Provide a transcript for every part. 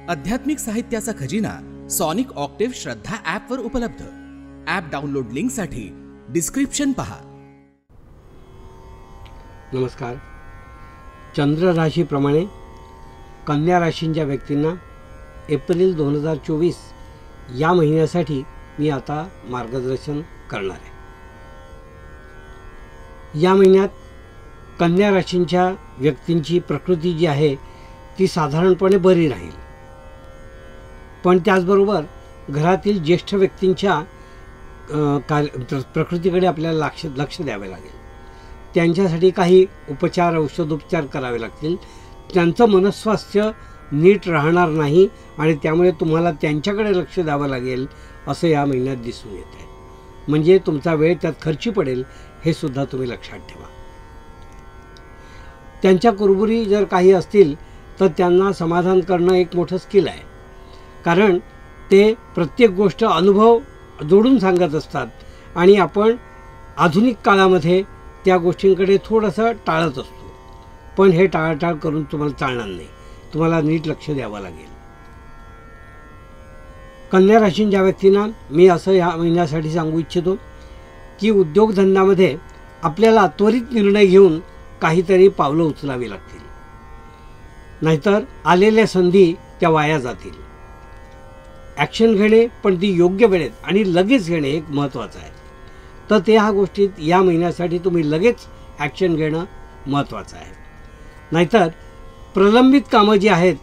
आध्यात्मिक साहित्याचा खजिना सॉनिक ऑक्टेव्ह श्रद्धा ॲपवर उपलब्ध। ॲप डाउनलोड लिंकसाठी डिस्क्रिप्शन पहा। नमस्कार। चंद्र राशीप्रमाणे कन्या राशींच्या व्यक्तींना एप्रिल 2024 या महिन्यासाठी मी आता मार्गदर्शन करणार आहे। या महिन्यात कन्या राशींच्या व्यक्तींची प्रकृती जी आहे ती साधारणपणे बरी राहील, पण त्याचबरोबर घरातील ज्येष्ठ व्यक्तींच्या प्रकृतीकडे आपल्याला लक्ष द्यावे लागेल। त्यांच्यासाठी काही उपचार औषधोपचार करावे लागतील। त्यांचं मनस्वास्थ्य नीट राहणार नाही आणि त्यामुळे तुम्हाला त्यांच्याकडे लक्ष द्यावं लागेल असं या महिन्यात दिसून येते। म्हणजे तुमचा वेळ त्यात खर्ची पडेल हे सुद्धा तुम्ही लक्षात ठेवा। त्यांच्या कुरबुरी जर काही असतील तर त्यांना समाधान करणं एक मोठं स्किल आहे, कारण ते प्रत्येक गोष्ट अनुभव जोडून सांगत असतात आणि आपण आधुनिक काळामध्ये त्या गोष्टींकडे थोडंसं टाळत असतो। पण हे टाळाटाळ करून तुम्हाला चालणार नाही, तुम्हाला नीट लक्ष द्यावं लागेल। कन्या राशींच्या व्यक्तींना मी असं या महिन्यासाठी सांगू इच्छितो की उद्योगधंद्यामध्ये आपल्याला त्वरित निर्णय घेऊन काहीतरी पावलं उचलावी लागतील, नाहीतर आलेल्या संधी त्या वाया जातील। ॲक्शन घेणे पण ती योग्य वेळेत आणि लगेच घेणे एक महत्त्वाचं आहे। तर ते ह्या गोष्टीत या महिन्यासाठी तुम्ही लगेच ॲक्शन घेणं महत्त्वाचं आहे, नाहीतर प्रलंबित कामं जी आहेत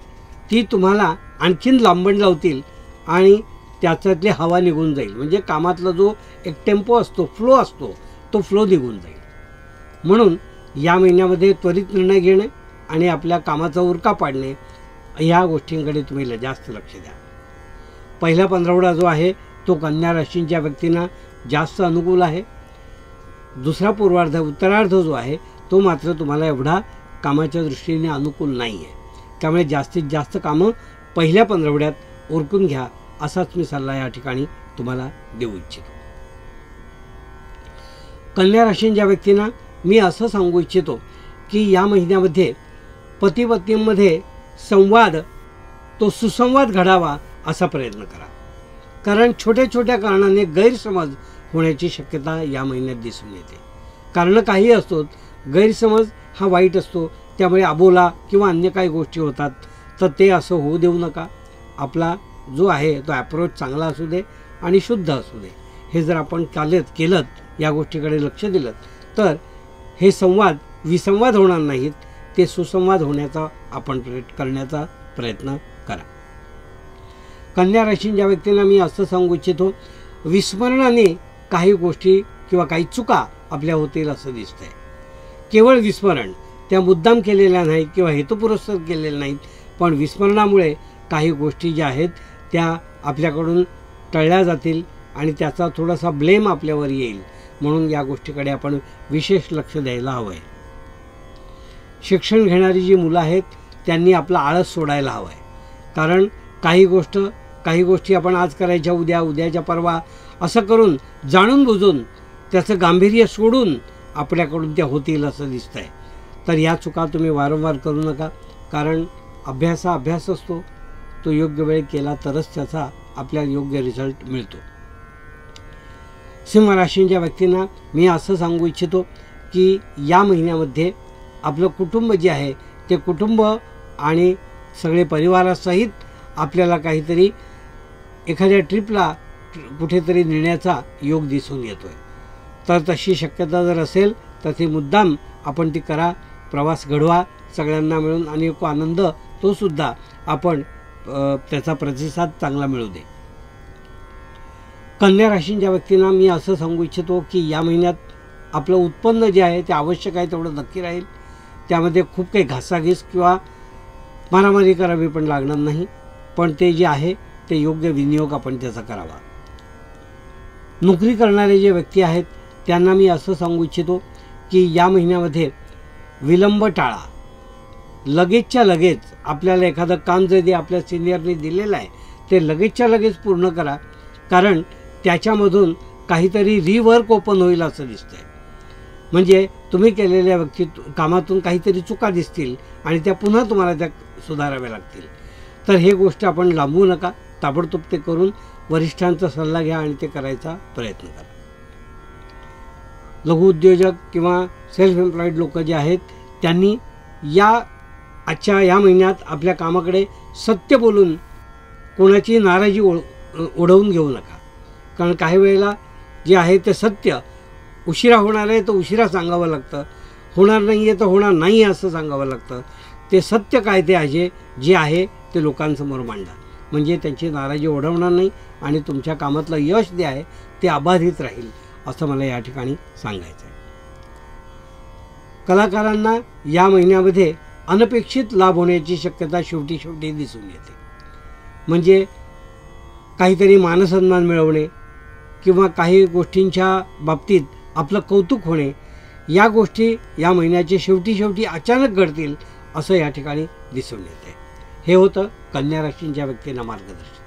ती तुम्हाला आणखीन लांबण लावतील आणि त्याच्यातली हवा निघून जाईल। म्हणजे कामातला जो एक टेम्पो असतो, फ्लो असतो, तो फ्लो निघून जाईल। म्हणून या महिन्यामध्ये त्वरित निर्णय घेणे आणि आपल्या कामाचा उरका पाडणे ह्या गोष्टींकडे तुम्ही जास्त लक्ष द्या। पहिला पंधरवडा जो आहे तो कन्या राशींच्या व्यक्तींना जास्त अनुकूल आहे। दुसरा पूर्वार्ध उत्तरार्ध जो आहे तो मात्र तुम्हाला एवढा कामाच्या दृष्टीने अनुकूल नाही आहे। त्यामुळे जास्तीत जास्त कामं पहिल्या पंधरवड्यात उरकून घ्या असाच मी सल्ला या ठिकाणी तुम्हाला देऊ इच्छितो। कन्या राशींच्या व्यक्तींना मी असं सांगू इच्छितो की या महिन्यामध्ये पती पत्नींमध्ये संवाद तो सुसंवाद घडावा असा प्रयत्न करा, कारण छोट्या छोट्या कारणाने गैरसमज होण्याची शक्यता या महिन्यात दिसून येते। कारण काही असतो, गैरसमज हा वाईट असतो, त्यामुळे अबोला किंवा अन्य काही गोष्टी होतात, तर ते असं होऊ देऊ नका। आपला जो आहे तो ॲप्रोच चांगला असू दे आणि शुद्ध असू दे। हे जर आपण केलं या गोष्टीकडे लक्ष दिलं तर हे संवाद विसंवाद होणार नाहीत, ते सुसंवाद होण्याचा आपण करण्याचा प्रयत्न करा। कन्या राशींच्या व्यक्तींना मी असं सांगू इच्छितो, विस्मरणाने काही गोष्टी किंवा काही चुका आपल्या होतील असं दिसतंय। केवळ विस्मरण, त्या मुद्दाम केलेल्या नाहीत किंवा हेतुपुरस्सर केलेल्या नाहीत, पण विस्मरणामुळे काही गोष्टी ज्या आहेत त्या आपल्याकडून टळल्या जातील आणि त्याचा थोडासा ब्लेम आपल्यावर येईल। म्हणून या गोष्टीकडे आपण विशेष लक्ष द्यायला हवं आहे। शिक्षण घेणारी जी मुलं आहेत त्यांनी आपला आळस सोडायला हवा आहे, कारण काही गोष्टी आपण आज करायच्या उद्या, उद्याच्या परवा असं करून जाणून बुजून त्याचं गांभीर्य सोडून आपल्याकडून त्या होतील असं दिसतंय। तर या चुका तुम्ही वारंवार करू नका, कारण अभ्यास असतो, तो योग्य वेळ केला तरच त्याचा आपल्याला योग्य रिझल्ट मिळतो। सिंह राशींच्या व्यक्तींना मी असं सांगू इच्छितो की या महिन्यामध्ये आपलं कुटुंब जे आहे ते कुटुंब आणि सगळे परिवारासहित आपल्याला काहीतरी एखाद्या ट्रिपला कुठेतरी नेण्याचा योग दिसून येतो आहे। तर तशी शक्यता जर असेल तर ती मुद्दाम आपण ती करा, प्रवास घडवा सगळ्यांना मिळून आणि एक आनंद तो सुद्धा आपण त्याचा प्रतिसाद चांगला मिळू दे। कन्या राशींच्या व्यक्तींना मी असं सांगू इच्छितो की या महिन्यात आपलं उत्पन्न जे आहे ते आवश्यक आहे तेवढं नक्की राहील। त्यामध्ये खूप काही घासाघीस किंवा मारामारी करावी पण लागणार नाही, पण ते जे आहे ते योग्य विनियोग आपण त्याचा करावा। नोकरी करणारे जे व्यक्ती आहेत त्यांना मी असं सांगू इच्छितो की या महिन्यामध्ये विलंब टाळा। लगेचच्या लगेच आपल्याला एखादं काम जे आपल्या सिनियरने दिलेलं आहे ते लगेचच्या लगेच पूर्ण करा, कारण त्याच्यामधून काहीतरी रिवर्क ओपन होईल असं दिसतंय। म्हणजे तुम्ही केलेल्या कामातून काहीतरी चुका दिसतील आणि त्या पुन्हा तुम्हाला त्या सुधाराव्या लागतील। तर हे गोष्ट आपण लांबवू नका, ताबडतोब ते करून वरिष्ठांचा सल्ला घ्या आणि ते करायचा प्रयत्न करा. लघुउद्योजक किंवा सेल्फ एम्प्लॉईड लोक जे आहेत त्यांनी आजच्या या महिन्यात आपल्या कामाकडे सत्य बोलून कोणाची नाराजी ओढवून घेऊ नका. कारण काही वेळेला जे आहे ते सत्य उशिरा होणार आहे तर उशिरा सांगावं लागतं, होणार नाही आहे तर होणार नाही असं सांगावं लागतं. ते सत्य काय ते आहे जे आहे ते लोकांसमोर मांडा, म्हणजे त्यांची नाराजी ओढवणार नाही आणि तुमच्या कामातलं यश जे आहे ते अबाधित राहील असं मला या ठिकाणी सांगायचं आहे. कलाकारांना या महिन्यामध्ये अनपेक्षित लाभ होण्याची शक्यता शेवटी दिसून येते. म्हणजे काहीतरी मानसन्मान मिळवणे किंवा काही गोष्टींच्या बाबतीत आपलं कौतुक होणे, या गोष्टी या महिन्याचे शेवटी अचानक घडतील असं या ठिकाणी दिसून येते. हे होतं कन्या राशींच्या व्यक्तींना मार्गदर्शन.